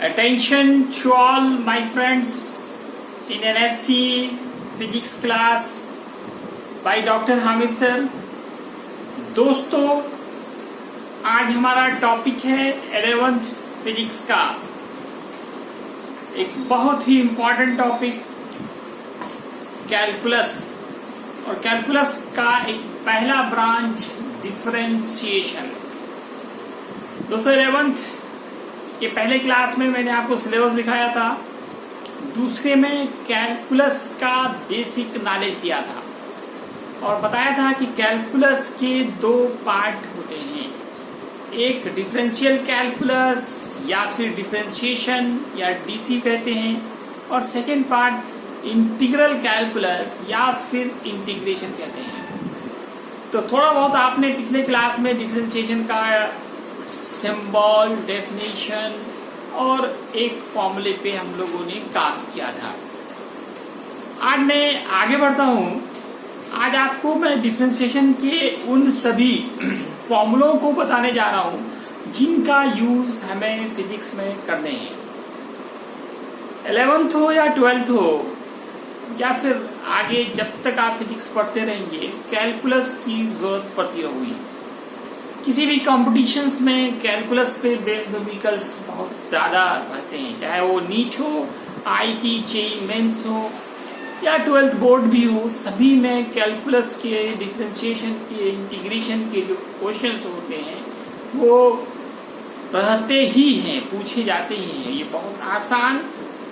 Attention to all my friends in NSC Physics class by Dr. Hamid sir. दोस्तों, आज हमारा topic है 11th physics का एक बहुत ही इम्पोर्टेंट टॉपिक कैलकुलस, और कैलकुलस का एक पहला ब्रांच डिफरेंशिएशन। दोस्तों, 11th के पहले क्लास में मैंने आपको सिलेबस दिखाया था, दूसरे में कैलकुलस का बेसिक नॉलेज दिया था और बताया था कि कैलकुलस के दो पार्ट होते हैं, एक डिफरेंशियल कैलकुलस या फिर डिफरेंशिएशन या डीसी कहते हैं, और सेकेंड पार्ट इंटीग्रल कैलकुलस या फिर इंटीग्रेशन कहते हैं। तो थोड़ा बहुत आपने पिछले क्लास में डिफरेंशिएशन का सिंबल, डेफिनेशन और एक फॉर्मूले पे हम लोगों ने काम किया था। आज मैं आगे बढ़ता हूं। आज आपको मैं डिफरेंशिएशन के उन सभी फॉर्मूलों को बताने जा रहा हूं जिनका यूज हमें फिजिक्स में करने हैं। 11th हो या 12th हो या फिर आगे जब तक आप फिजिक्स पढ़ते रहेंगे, कैलकुलस की जरूरत पड़ती होगी। किसी भी कॉम्पिटिशन्स में कैलकुलस पे बेस्ड न्यूमेरिकल्स बहुत ज्यादा रहते हैं, चाहे वो नीट हो, आईटी, जेईई मेंस हो या 12th बोर्ड भी हो, सभी में कैलकुलस के, डिफरेंशिएशन के, इंटीग्रेशन के जो क्वेश्चंस होते हैं वो रहते ही हैं, पूछे जाते ही हैं। ये बहुत आसान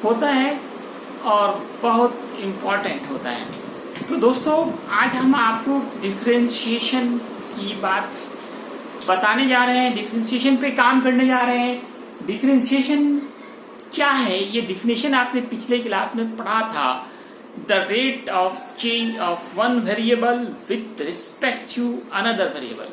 होता है और बहुत इम्पोर्टेंट होता है। तो दोस्तों, आज हम आपको डिफरेंशिएशन की बात बताने जा रहे हैं, डिफरेंशिएशन पे काम करने जा रहे हैं। डिफरेंशिएशन क्या है, ये डिफिनेशन आपने पिछले क्लास में पढ़ा था, the rate of change of one variable with respect to another variable.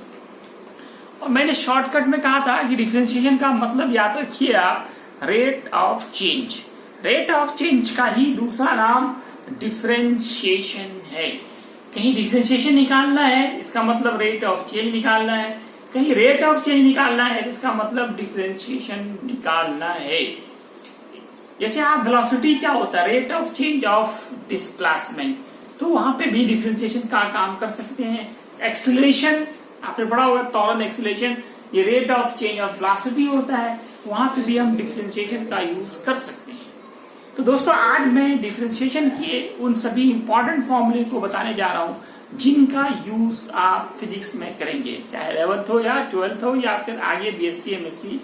और मैंने शॉर्टकट में कहा था कि डिफरेंशिएशन का मतलब याद रखिए आप, rate of change. Rate of change का ही दूसरा नाम डिफरेंशिएशन है। कहीं डिफरेंशिएशन निकालना है, इसका मतलब रेट ऑफ चेंज निकालना है, कहीं रेट ऑफ चेंज निकालना है, इसका मतलब डिफरेंशिएशन निकालना है। जैसे आप वेलोसिटी क्या होता है, rate of change of displacement, तो वहां पे भी डिफरेंशिएशन का काम कर सकते हैं। एक्सीलरेशन आपने पढ़ा होगा, त्वरण एक्सीलरेशन, ये rate of change of velocity होता है, वहां पे भी हम डिफरेंशिएशन का यूज कर सकते हैं। तो दोस्तों, आज मैं डिफरेंशिएशन के उन सभी इंपॉर्टेंट फॉर्मूले को बताने जा रहा हूं जिनका यूज आप फिजिक्स में करेंगे, चाहे 11th हो या 12th हो या फिर आगे बीएससी, एमएससी,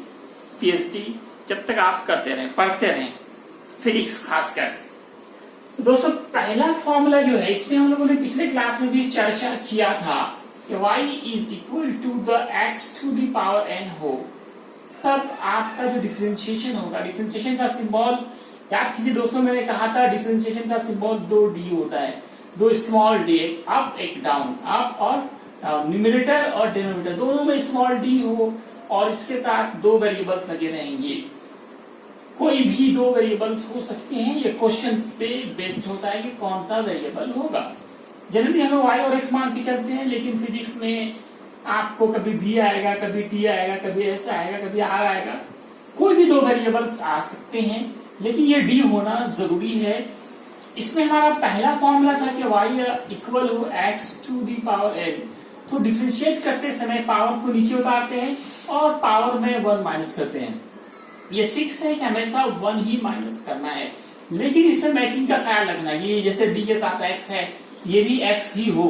पीएचडी, जब तक आप करते रहें, पढ़ते रहें फिजिक्स खासकर। तो दोस्तों, पहला फॉर्मूला जो है, इसमें हम लोगों ने पिछले क्लास में भी चर्चा किया था कि y is equal to the x to the power n हो, तब आपका जो डिफरेंशिएशन होगा, डिफरेंशिएशन का सिंबल याद कीजिए दोस्तों, मैंने कहा था डिफरेंशिएशन का सिंबल 2d होता है, दो स्मॉल डी, एक अप एक डाउन, अप और न्यूमरेटर और डिनोमिनेटर दोनों में स्मॉल डी हो, और इसके साथ दो वेरिएबल्स लगे रहेंगे। कोई भी दो वेरिएबल्स हो सकते हैं, ये क्वेश्चन पे बेस्ड होता है कि कौन सा वेरिएबल होगा। जनरली हमें y और x मान के चलते हैं, लेकिन फिजिक्स में आपको कभी v आएगा, कभी t आएगा, कभी s आएगा, कभी r आएगा। कोई भी दो वेरिएबल्स आ सकते हैं, लेकिन ये d होना जरूरी है। इसमें हमारा पहला फॉर्मूला था कि y इक्वल हो x to the power n। तो डिफरेंशिएट करते समय पावर को नीचे उतारते हैं और पावर में 1 माइनस करते हैं। ये फिक्स है कि हमेशा 1 ही माइनस करना है, लेकिन इसमें मैचिंग का ख्याल रखना है। ये जैसे d के साथ x है, ये भी x ही हो,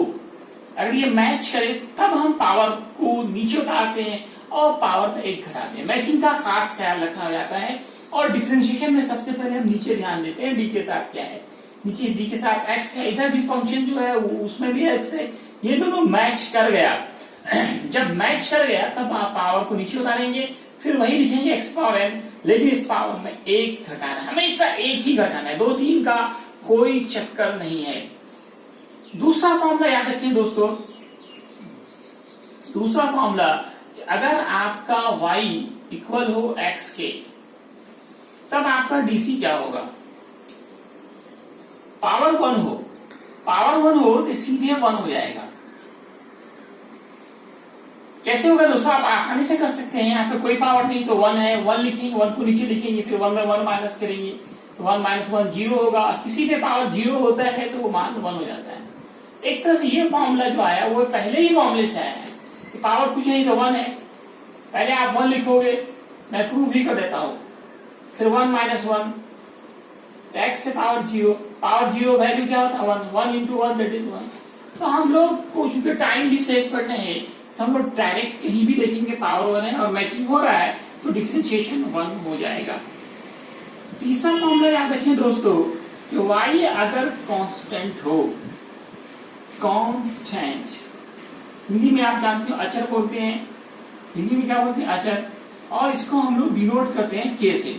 अगर ये मैच करे तब हम पावर को नीचे उतारते हैं और पावर में 1 घटाते हैं। मैचिंग का खास ख्याल रखा जाता है। और डिफरेंशिएशन में सबसे पहले हम नीचे ध्यान देते हैं, d के साथ क्या है, नीचे d के साथ x है, इधर भी फंक्शन जो है वो उसमें भी x है, ये दोनों मैच कर गया। जब मैच कर गया तब आप पावर को नीचे उतारेंगे, फिर वही लिखेंगे x पावर n, लेकिन इस पावर में 1 घटाना, हमेशा 1 ही घटाना है, 2-3 का कोई चक्कर नहीं है। दूसरा फॉर्मूला याद रखें दोस्तों, दूसरा फॉर्मूला, अगर आपका y इक्वल हो x के, तब आपका डीसी क्या होगा, पावर 1 हो, पावर 1 हो तो सीधे 1 हो जाएगा। कैसे होगा दोस्तों, आप आसानी से कर सकते हैं। यहाँ पे कोई पावर नहीं तो 1 है, 1 लिखेंगे, 1 को नीचे लिखेंगे, फिर 1 में 1 माइनस करेंगे तो 1 माइनस 1 0 होगा। किसी पे पावर 0 होता है तो वो मान 1 हो जाता है। एक तरह से ये फॉर्मूला जो आया वो पहले ही फॉर्मूले से आया है कि पावर कुछ नहीं तो 1 है। पहले आप 1 लिखोगे, मैं प्रूव भी कर देता हूं, फिर 1 माइनस 1 तो एक्स पे पावर 0 वैल्यू क्या होता है 1 इंटू 1 दैट इज 1। तो हम लोग को चूंकि टाइम भी सेव करना है तो हम लोग डायरेक्ट कहीं भी देखेंगे पावर 1 है और मैचिंग हो रहा है तो डिफरेंशिएशन 1 हो जाएगा। तीसरा फॉर्मूला याद रखिए दोस्तों कि y अगर कांस्टेंट हो, कांस्टेंट हिंदी में आप जानते हो अचर बोलते हैं, हिंदी में क्या बोलते हैं अचर, और इसको हम लोग डिनोट करते हैं के से,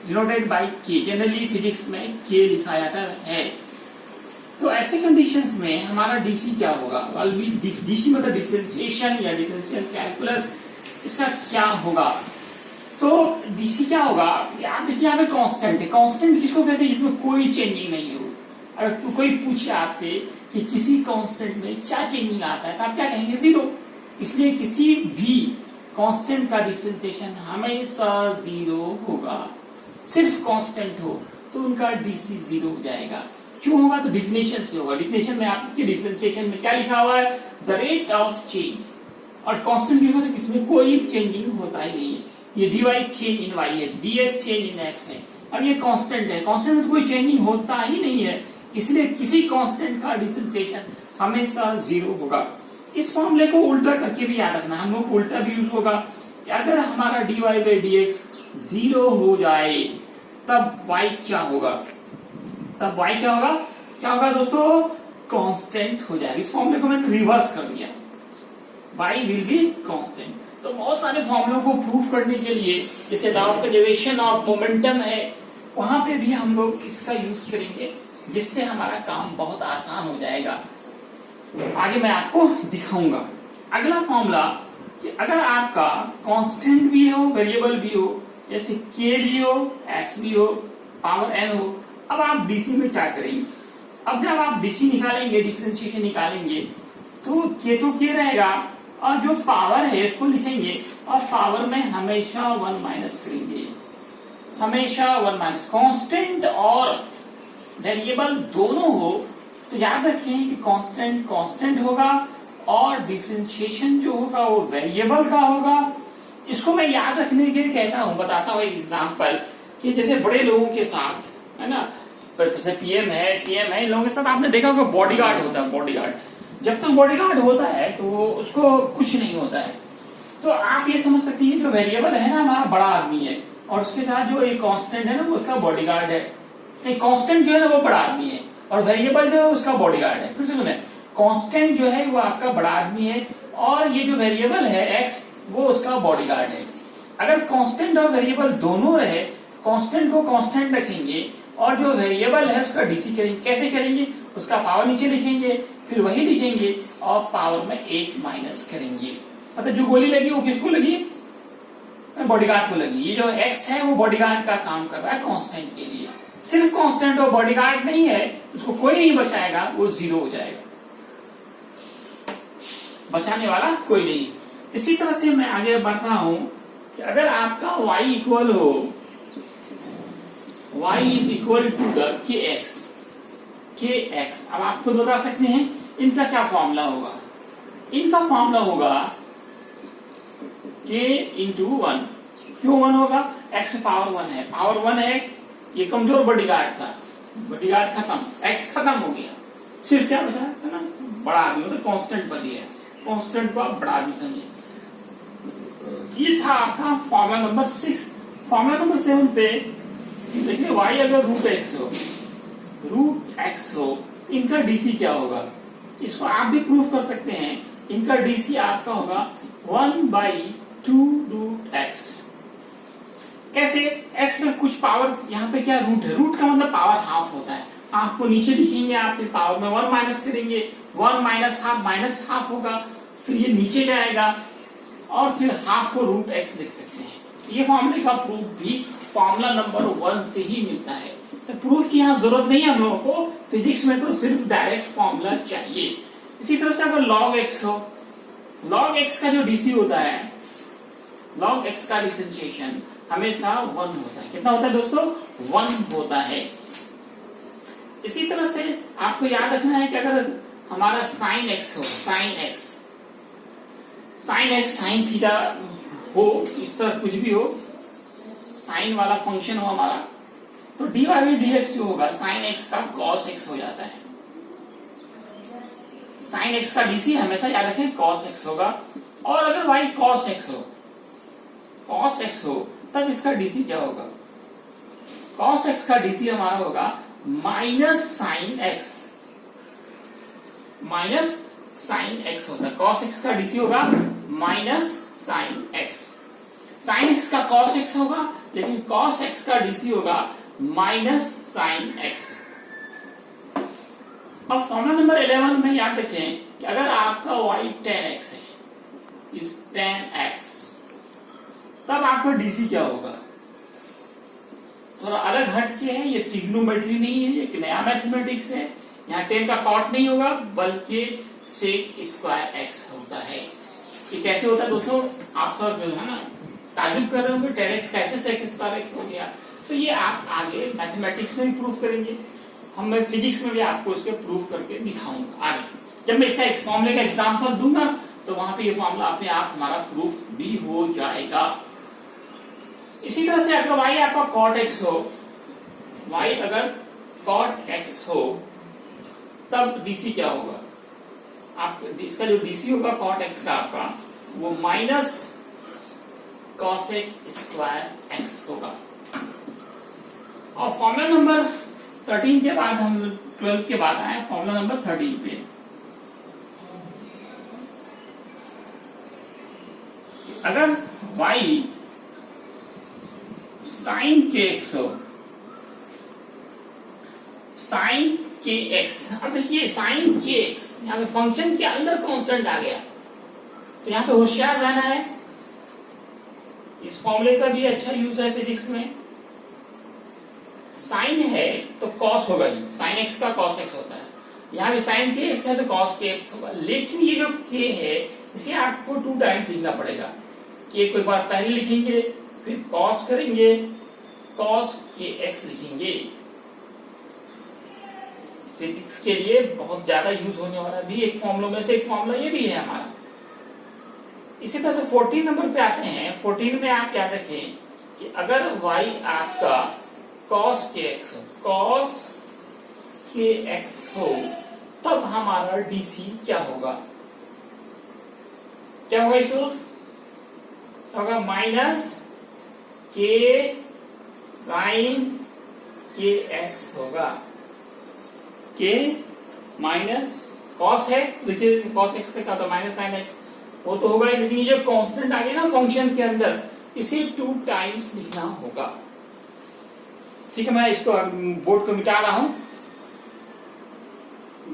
डिनोटेड बाय के। जनरली फिजिक्स में के लिखा जाता है। तो ऐसे कंडीशंस में हमारा डीसी क्या होगा, डीसी मतलब डिफरेंशिएशन या डिफरेंशियल कैलकुलस, इसका क्या होगा। तो डीसी क्या होगा, आप देखिए यहाँ पे कांस्टेंट है। कांस्टेंट किसको कहते हैं, जिसमें कोई चेंजिंग नहीं हो। अगर कोई पूछे आपसे कि किसी कांस्टेंट में क्या चेंजिंग आता है तो आप क्या कहेंगे 0। इसलिए किसी भी कांस्टेंट का डिफरेंशिएशन हमेशा 0 होगा। सिर्फ कांस्टेंट हो तो उनका डीसी 0 हो जाएगा। क्यों होगा, तो डिफिनेशन से होगा। डिफिनेशन में आपके डिफरेंशिएशन में क्या लिखा हुआ है, द रेट ऑफ चेंज, और कांस्टेंट लिखा तो किसमें कोई चेंजिंग होता ही नहीं है। ये dy चेंज इन y है, ds चेंज इन x है, और ये कांस्टेंट है। कांस्टेंट में तो कोई चेंजिंग होता ही नहीं है, इसलिए किसी कांस्टेंट का डिफरेंशिएशन हमेशा 0 होगा। इस फॉर्मूले को उल्टा करके भी याद रखना, हम लोग उल्टा भी यूज होगा कि अगर हमारा dy बाई dx 0 हो जाए तब y क्या होगा, तब y क्या होगा, क्या होगा दोस्तों, कांस्टेंट हो जाएगा। इस फॉर्मूले को मैंने रिवर्स कर दिया, y विल बी कांस्टेंट। तो बहुत सारे फॉर्मूलों को प्रूव करने के लिए, जैसे law of conservation of momentum है, वहां पे भी हम लोग इसका यूज करेंगे, जिससे हमारा काम बहुत आसान हो जाएगा। आगे मैं आपको दिखाऊंगा। अगला फॉर्मूला कि अगर आपका कांस्टेंट भी हो, वेरिएबल भी हो, जैसे k भी हो, x भी हो, पावर n हो, अब आप डीसी में क्या करेंगे। अब जब आप डीसी निकालेंगे, डिफरेंशिएशन निकालेंगे, तो k रहेगा और जो पावर है इसको लिखेंगे और पावर में हमेशा 1 माइनस करेंगे, हमेशा 1 माइनस। कांस्टेंट और वेरिएबल दोनों हो तो याद रखें कि कांस्टेंट कांस्टेंट होगा और डिफरेंशिएशन जो होगा वो वेरिएबल का होगा। इसको मैं याद रखने के लिए कहता हूं, बताता हूं एक एग्जांपल कि जैसे बड़े लोगों के साथ है ना, जैसे पीएम है, सीएम है, इन लोगों के साथ आपने देखा होगा बॉडीगार्ड होता है। बॉडीगार्ड जब तक बॉडीगार्ड होता है तो उसको कुछ नहीं होता है। तो आप ये समझ सकते हैं जो वेरिएबल है ना हमारा बड़ा आदमी है, और उसके साथ जो एक कांस्टेंट है ना वो उसका बॉडीगार्ड है। एक कांस्टेंट जो है ना वो बड़ा आदमी है और वेरिएबल जो है उसका बॉडीगार्ड है। फिर से सुने, कांस्टेंट जो है वो आपका बड़ा आदमी है और ये जो वेरिएबल है एक्स वो उसका बॉडीगार्ड है। अगर कांस्टेंट और वेरिएबल दोनों रहे, कांस्टेंट को कांस्टेंट रखेंगे और जो वेरिएबल है उसका डीसी करेंगे। कैसे करेंगे, उसका पावर नीचे लिखेंगे, फिर वही लिखेंगे और पावर में 8 माइनस करेंगे। मतलब जो गोली लगी वो किसको लगी, बॉडीगार्ड को लगी। ये जो एक्स है वो बॉडीगार्ड का काम कर रहा है कांस्टेंट के लिए। सिर्फ कांस्टेंट और बॉडीगार्ड नहीं है, उसको कोई नहीं बचाएगा, वो 0 हो जाएगा, बचाने वाला कोई नहीं। इसी तरह से मैं आगे बढ़ रहा हूं कि अगर आपका y इक्वल हो, y is equal to the kx। अब आप खुद बता सकते हैं इनका क्या फॉर्मूला होगा। इनका फॉर्मूला होगा k इंटू 1। क्यों 1 होगा, x पावर 1 है, पावर 1 है। ये कमजोर बॉडीगार्ड था, बॉडीगार्ड खत्म, x खत्म हो गया, सिर्फ क्या बचा है ना बड़ा आदमी, मतलब कांस्टेंट बन गया। कांस्टेंट को आप बड़ा आदमी समझिए। ये था आपका फॉर्मूला नंबर 6। फॉर्मूला नंबर 7 पे देखिए y अगर रूट एक्स हो, इनका डीसी क्या होगा, इसको आप भी प्रूव कर सकते हैं। इनका डीसी आपका होगा 1/2 रूट एक्स। कैसे, एक्स में कुछ पावर, यहाँ पे क्या रूट है, रूट का मतलब पावर हाफ होता है। हाफ को नीचे लिखेंगे, आप पावर में 1 माइनस करेंगे, 1 माइनस हाफ होगा, फिर ये नीचे जाएगा और फिर हाफ को रूट एक्स लिख सकते हैं। ये फॉर्मूले का प्रूफ भी फॉर्मूला नंबर 1 से ही मिलता है। तो प्रूफ की यहाँ जरूरत नहीं है हम लोगों को, फिजिक्स में तो सिर्फ डायरेक्ट फॉर्मूला चाहिए। इसी तरह से अगर log x हो log x का जो डीसी होता है, log x का डिफरेंशिएशन हमेशा 1 होता है। कितना होता है दोस्तों? 1 होता है। इसी तरह से आपको याद रखना है कि अगर हमारा साइन x हो, साइन x साइन थीटा हो, इस तरह कुछ भी हो, साइन वाला फंक्शन हो हमारा, तो dy बाई dx जो होगा साइन x का cos x हो जाता है। साइन x का डीसी हमेशा याद रखें cos x होगा। और अगर y cos x हो तब इसका डीसी क्या होगा? cos x का डीसी हमारा होगा माइनस साइन x होता है। cos x का डीसी होगा minus sine x। Sine x का cos x होगा, लेकिन cos x का डीसी होगा माइनस साइन x। अब फॉर्मूला नंबर 11 में याद रखें कि अगर आपका y tan x है, इस tan x, तब आपका डीसी क्या होगा? थोड़ा अलग हटके है, ये ट्रिग्नोमेट्री नहीं है, एक नया मैथमेटिक्स है। यहाँ tan का कॉट नहीं होगा बल्कि sec स्क्वायर x होता है। ये कैसे होता है दोस्तों? आप सब है ना ताजुब कर रहे होंगे, tan x कैसे sec स्क्वायर x हो गया। तो ये आप आगे मैथमेटिक्स में भी प्रूफ करेंगे, मैं फिजिक्स में भी आपको इसके प्रूफ करके दिखाऊंगा आगे। जब मैं इसका एक फॉर्मूले का एग्जांपल दूंगा तो वहां पे ये फॉर्मूला अपने आप हमारा प्रूफ भी हो जाएगा। इसी तरह से अगर y आपका cot x हो, y अगर cot x हो तब डीसी क्या होगा? आप इसका जो डीसी होगा cot x का आपका, वो माइनस cosec स्क्वायर x होगा। और फॉर्मूला नंबर 13 के बाद हम 12 के बाद आए फॉर्मूला नंबर 13 पे। अगर y साइन kx हो, साइन kx, अब देखिए साइन kx यहाँ पे फंक्शन के अंदर कांस्टेंट आ गया, तो यहाँ पे होशियार रहना है। इस फॉर्मूले का भी अच्छा यूज है फिजिक्स में। साइन है तो कॉस होगा ही, साइन x का कॉस x होता है। यहाँ भी साइन kx है तो कॉस kx होगा, लेकिन ये जो k है इसे आपको 2 टाइम्स लिखना पड़ेगा। k को एक बार पहले लिखेंगे, फिर कॉस करेंगे, कॉस kx लिखेंगे। फिजिक्स के लिए बहुत ज्यादा यूज होने वाला भी एक फॉर्मूला में से एक फॉर्मूला ये भी है हमारा। इसी तरह से 14 नंबर पे आते हैं। 14 में आप याद रखें कि अगर y आपका cos kx हो तब हमारा डीसी क्या होगा? क्या होगा इसको? होगा माइनस k साइन kx होगा। k माइनस cos है, देखिए cos x का क्या होता है? माइनस साइन x, वो तो होगा ही, लेकिन ये जो कांस्टेंट आ गया ना फंक्शन के अंदर, इसे 2 टाइम्स लिखना होगा। ठीक है, मैं इसको बोर्ड को मिटा रहा हूं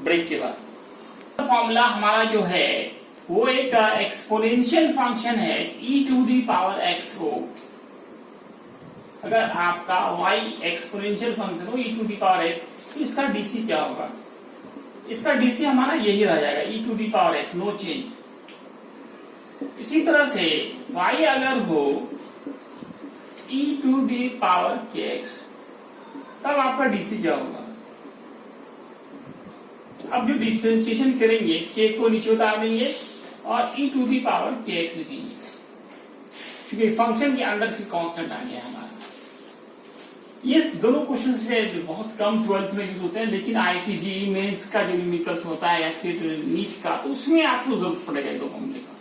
ब्रेक के बाद। फॉर्मूला हमारा जो है वो एक एक्सपोनेंशियल फंक्शन है, e to the power x हो। अगर आपका y एक्सपोनेंशियल फंक्शन हो e to the power x, तो इसका डीसी क्या होगा? इसका डीसी हमारा यही रह जाएगा, e to the power x, no change. इसी तरह से y अगर हो e to the power kx, तब आपका डीसी क्या होगा? अब जो डिफरेंशिएशन करेंगे k को नीचे उतार देंगे और e to the power kx लिखेंगे, क्योंकि फंक्शन के अंदर फिर कांस्टेंट आ गया हमारा। ये दोनों क्वेश्चन है जो बहुत कम 12th में यूज होते हैं, लेकिन IIT मेंस का जो न्यूमेरिकल होता है या फिर नीट का, तो उसमें आपको जरूरत पड़ेगा दो फॉर्मूले का।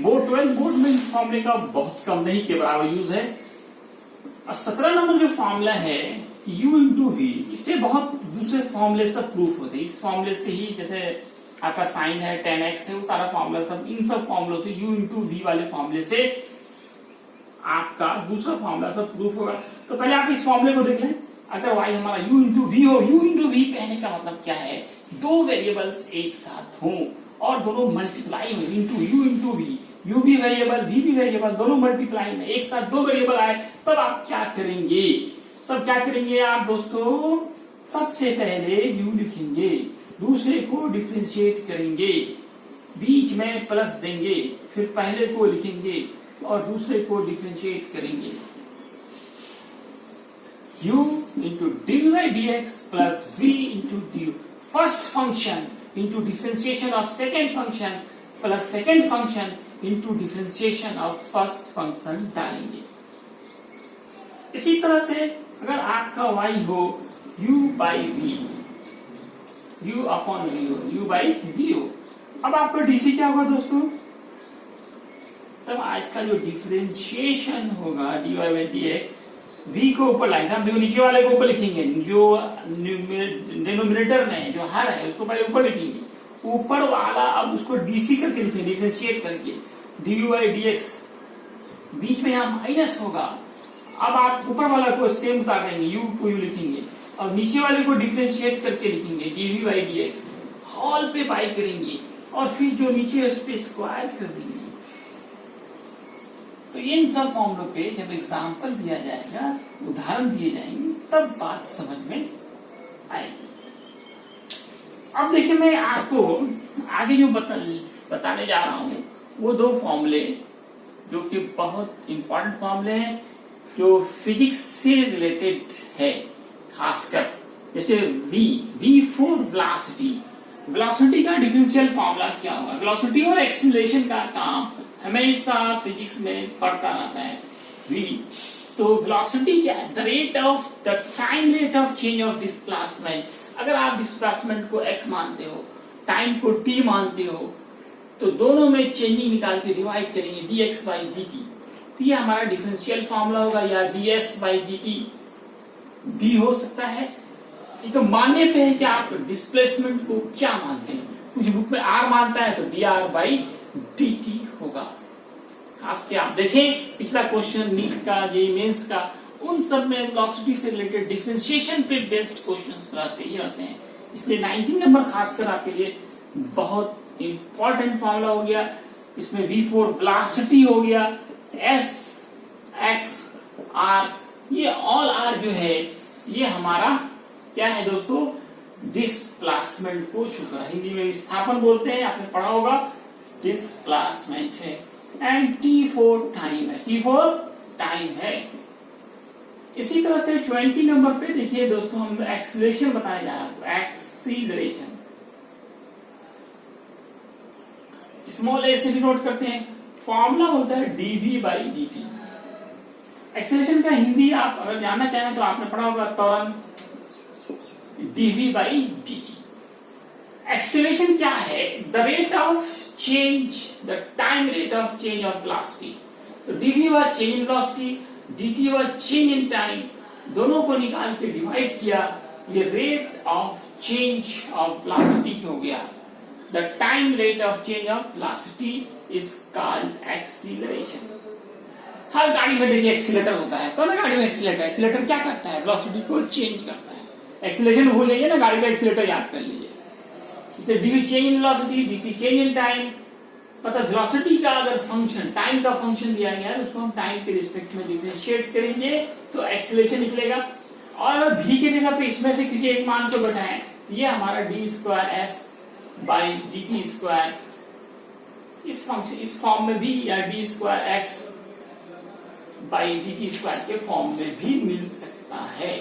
बोर्ड 12 बोर्ड में फॉर्मूले का बहुत कम नहीं के बराबर यूज है। और 17 नंबर जो फॉर्मूला है u इंटू वी, इससे बहुत दूसरे फॉर्मूले से प्रूफ होते हैं। इस फॉर्मूले से ही, जैसे आपका साइन है, tan x है, वो सारा फॉर्मूला सब, इन सब फॉर्मूलों से u इंटू वी वाले फॉर्मूले से आपका दूसरा फॉर्मूला सब प्रूफ होगा। तो पहले आप इस फॉर्मूले को देखें। अगर y हमारा u इंटू वी हो, u इंटू वी कहने का मतलब क्या है? दो वेरिएबल्स एक साथ हों और दोनों मल्टीप्लाई हो, into u into v, u भी वेरिएबल, v भी वेरिएबल, दोनों मल्टीप्लाई में एक साथ दो वेरिएबल आए, तब आप क्या करेंगे? तब क्या करेंगे आप दोस्तों? सबसे पहले u लिखेंगे, दूसरे को डिफरेंशिएट करेंगे। बीच में प्लस देंगे, फिर पहले को लिखेंगे और दूसरे को डिफरेंशिएट करेंगे। u into dy dx plus v into du, first function into differentiation of second function plus second function into differentiation of first function डालेंगे। इसी तरह से अगर आपका y हो u by v, u upon v हो, u by v हो, अब आपका dc क्या होगा दोस्तों? तब आज का जो डिफरेंशिएशन होगा dy by dx, v को ऊपर लाएंगे, हम नीचे वाले को ऊपर लिखेंगे, जो डिनोमिनेटर में जो हर है उसको पहले ऊपर लिखेंगे, ऊपर वाला अब उसको डीसी करके लिखेंगे, डिफरेंशिएट करके dy by dx, बीच में यहाँ माइनस होगा। अब आप ऊपर वाला को सेम उतारेंगे, u को u लिखेंगे और नीचे वाले को डिफरेंशिएट करके लिखेंगे dv by dx, हॉल पे बाई करेंगे और फिर जो नीचे है उस पर स्क्वायर कर देंगे। तो इन सब फॉर्मूलों पे जब एग्जाम्पल दिया जाएगा, उदाहरण दिए जाएंगे, तब बात समझ में आएगी। अब देखिए मैं आपको आगे जो बताने जा रहा हूं वो दो फॉर्मूले जो कि बहुत इंपॉर्टेंट फॉर्मूले हैं, जो फिजिक्स से रिलेटेड है, खासकर जैसे v फॉर वेलोसिटी का डिफरेंशियल फॉर्मूला क्या होगा। वेलोसिटी और एक्सीलरेशन का काम हमेशा फिजिक्स में पढ़ता रहता है। v तो वेलोसिटी क्या है? The time rate of change of displacement. अगर आप डिस्प्लेसमेंट को x मानते हो, टाइम को t मानते हो, तो दोनों में चेंजिंग निकाल के डिवाइड करेंगे dx by dt, तो ये हमारा डिफरेंशियल फॉर्मूला होगा, या ds by dt भी हो सकता है। ये तो मानने पे है कि आप डिस्प्लेसमेंट को क्या मानते हैं। कुछ बुक में r मानता है तो dr by dt होगा। खास के आप देखें पिछला क्वेश्चन नीट का, जेईई मेंस का, उन सब में वेलोसिटी से रिलेटेड डिफरेंशिएशन पे बेस्ड क्वेश्चंस रहते हैं, इसलिए 19 नंबर खासकर आपके लिए बहुत इंपॉर्टेंट फॉर्मूला हो गया। इसमें v फॉर वेलोसिटी हो गया, s x r, ये ऑल r जो है ये हमारा क्या है दोस्तों? डिस्प्लेसमेंट को छू, हिंदी में विस्थापन बोलते हैं, आपने पढ़ा होगा, डिस्प्लेसमेंट है। एंड t फॉर टाइम है, t फॉर टाइम है। इसी तरह से 20 नंबर पे देखिए दोस्तों, हम एक्सीलरेशन बताने जा रहे हैं। एक्सीलरेशन स्मॉल ए से डिनोट करते हैं, फॉर्मूला होता है dv by dt। एक्सीलरेशन का हिंदी आप अगर जानना चाहें तो आपने पढ़ा होगा त्वरण, dv by dt। एक्सीलरेशन क्या है? The rate of change, the time rate of change of velocity. तो dv हुआ चेंज इन वेलोसिटी, dt हुआ चेंज इन टाइम, दोनों को निकाल के डिवाइड किया, ये rate of change of velocity हो गया। The time rate of change of velocity is called acceleration. हर गाड़ी में देखिए एक्सीलेटर होता है, तो ना गाड़ी में एक्सीलेटर क्या करता है? वेलोसिटी को चेंज करता है। एक्सीलरेशन भूल जाइए ना, गाड़ी का एक्सीलेटर याद कर लीजिए। इसलिए dv change in velocity, dt change in time. पता वेलोसिटी का अगर फंक्शन, टाइम का फंक्शन दिया गया है, उसको हम टाइम के रिस्पेक्ट में डिफरेंशिएट करेंगे तो एक्सीलरेशन निकलेगा। और अगर v की जगह पे इसमें से किसी एक मान को बैठाएं, ये हमारा d square s by dt square, इस फंक्शन इस फॉर्म में भी, या d square x by dt square के फॉर्म में भी मिल सकता है।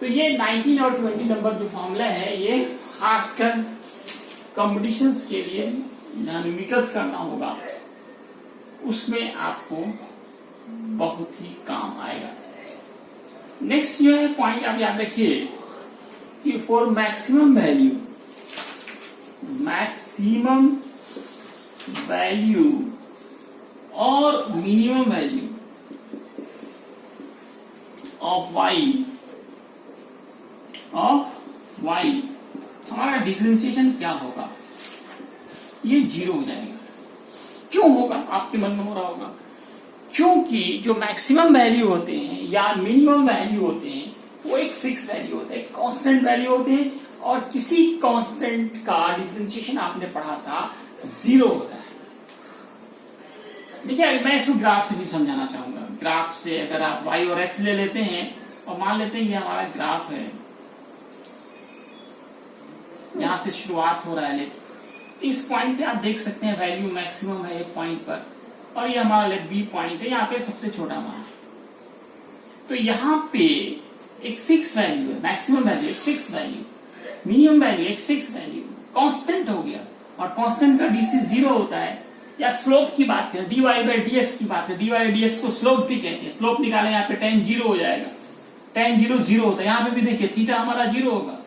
तो ये 19 और 20 नंबर जो फॉर्मूला है, ये खासकर कॉम्पिटिशन्स के लिए न्यूमेरिकल्स करना होगा, उसमें आपको बहुत ही काम आएगा। नेक्स्ट जो है पॉइंट आप याद रखिए कि फॉर मैक्सिमम वैल्यू और मिनिमम वैल्यू ऑफ y हमारा डिफरेंशिएशन क्या होगा? ये 0 हो जाएगा। क्यों होगा? आपके मन में हो रहा होगा, क्योंकि जो मैक्सिमम वैल्यू होते हैं या मिनिमम वैल्यू होते हैं वो एक फिक्स वैल्यू होता है, कांस्टेंट वैल्यू होते हैं, और किसी कांस्टेंट का डिफरेंशिएशन आपने पढ़ा था 0 होता है। देखिए मैं इसको ग्राफ से भी समझाना चाहूंगा। ग्राफ से अगर आप y और x ले लेते हैं और मान लेते हैं ये हमारा ग्राफ है, यहां से शुरुआत हो रहा है, इस पॉइंट पे आप देख सकते हैं वैल्यू मैक्सिमम है पॉइंट पर, और ये हमारा लेट बी पॉइंट है, यहाँ पे सबसे छोटा मान है। तो यहाँ पे एक फिक्स वैल्यू है, मैक्सिमम वैल्यू एक फिक्स वैल्यू, मिनिमम वैल्यू एक फिक्स वैल्यू, कांस्टेंट हो गया, और कांस्टेंट का डीसी 0 होता है। या स्लोप की बात करें, dy बाई dx की बात करें, dy बाई dx को स्लोप भी कहते हैं। स्लोप निकाले यहाँ पे tan 0 हो जाएगा, tan 0 0 होता है। यहाँ पे भी देखिए थीटा हमारा 0 होगा,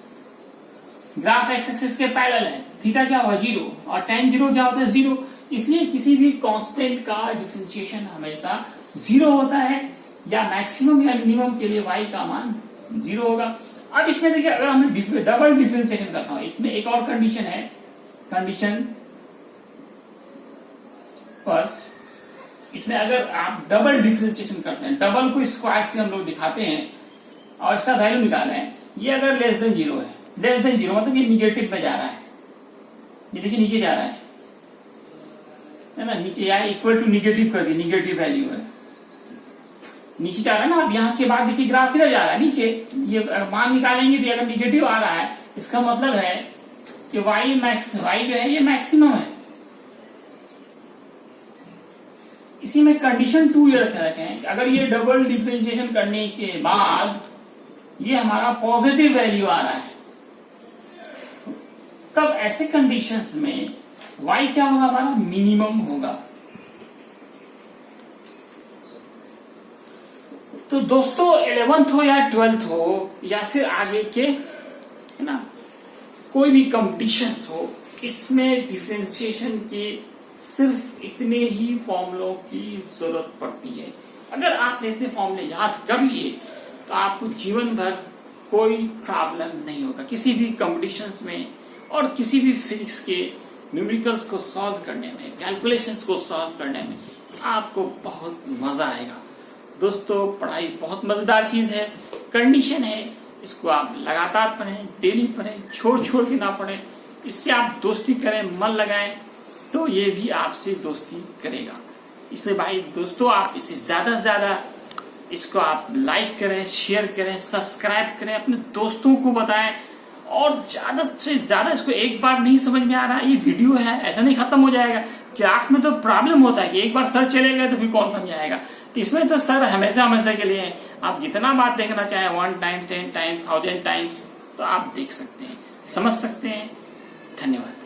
ग्राफ एक्स एक्सिस के पैरेलल है, थीटा क्या होगा 0, और tan 0 क्या होता है 0। इसलिए किसी भी कांस्टेंट का डिफरेंशिएशन हमेशा 0 होता है, या मैक्सिमम या मिनिमम के लिए y का मान 0 होगा। अब इसमें देखिए अगर हमें डबल डिफरेंशिएशन करना हो, इसमें एक और कंडीशन है, कंडीशन फर्स्ट, इसमें अगर आप डबल डिफरेंशिएशन करते हैं, डबल को स्क्वायर से हम लोग दिखाते हैं और इसका वैल्यू निकाले हैं, ये अगर लेस देन 0 है, लेस देन 0 मतलब ये निगेटिव में जा रहा है, ये देखिए नीचे जा रहा है ना, नीचे या इक्वल टू निगेटिव कर दी, निगेटिव वैल्यू है, नीचे जा रहा है ना। अब यहाँ के बाद देखिए ग्राफ किधर जा रहा है, नीचे। ये मान निकालेंगे भी अगर निगेटिव आ रहा है, इसका मतलब है कि y जो है ये मैक्सिमम है। इसी में कंडीशन 2 ये रखे हैं, अगर ये डबल डिफरेंशिएशन करने के बाद ये हमारा पॉजिटिव वैल्यू आ रहा है, तब ऐसे कंडीशंस में y क्या होगा, हमारा मिनिमम होगा। तो दोस्तों 11th हो या 12th हो या फिर आगे के है ना कोई भी कंपटीशंस हो, इसमें डिफरेंशिएशन के सिर्फ इतने ही फॉर्मूलों की जरूरत पड़ती है। अगर आपने इतने फॉर्मूले याद कर लिए तो आपको जीवन भर कोई प्रॉब्लम नहीं होगा किसी भी कंपटीशंस में, और किसी भी फिजिक्स के न्यूमेरिकल्स को सॉल्व करने में, कैलकुलेशंस को सॉल्व करने में आपको बहुत मजा आएगा। दोस्तों पढ़ाई बहुत मजेदार चीज है, कंडीशन है, इसको आप लगातार पढ़ें, डेली पढ़ें, छोड़ छोड़ के ना पढ़ें। इससे आप दोस्ती करें, मन लगाएं तो ये भी आपसे दोस्ती करेगा। इसलिए भाई दोस्तों आप इसे ज्यादा से ज्यादा इसको आप लाइक करें, शेयर करें, सब्सक्राइब करें, अपने दोस्तों को बताएं, और ज्यादा से ज्यादा इसको एक बार नहीं समझ में आ रहा ये वीडियो है ऐसा नहीं खत्म हो जाएगा। क्लास में तो प्रॉब्लम होता है कि एक बार सर चले गए तो फिर कौन समझाएगा, तो इसमें तो सर हमेशा हमेशा के लिए है। आप जितना बात देखना चाहें 1 टाइम 10 टाइम 1000 टाइम्स तो आप देख सकते हैं, समझ सकते हैं। धन्यवाद।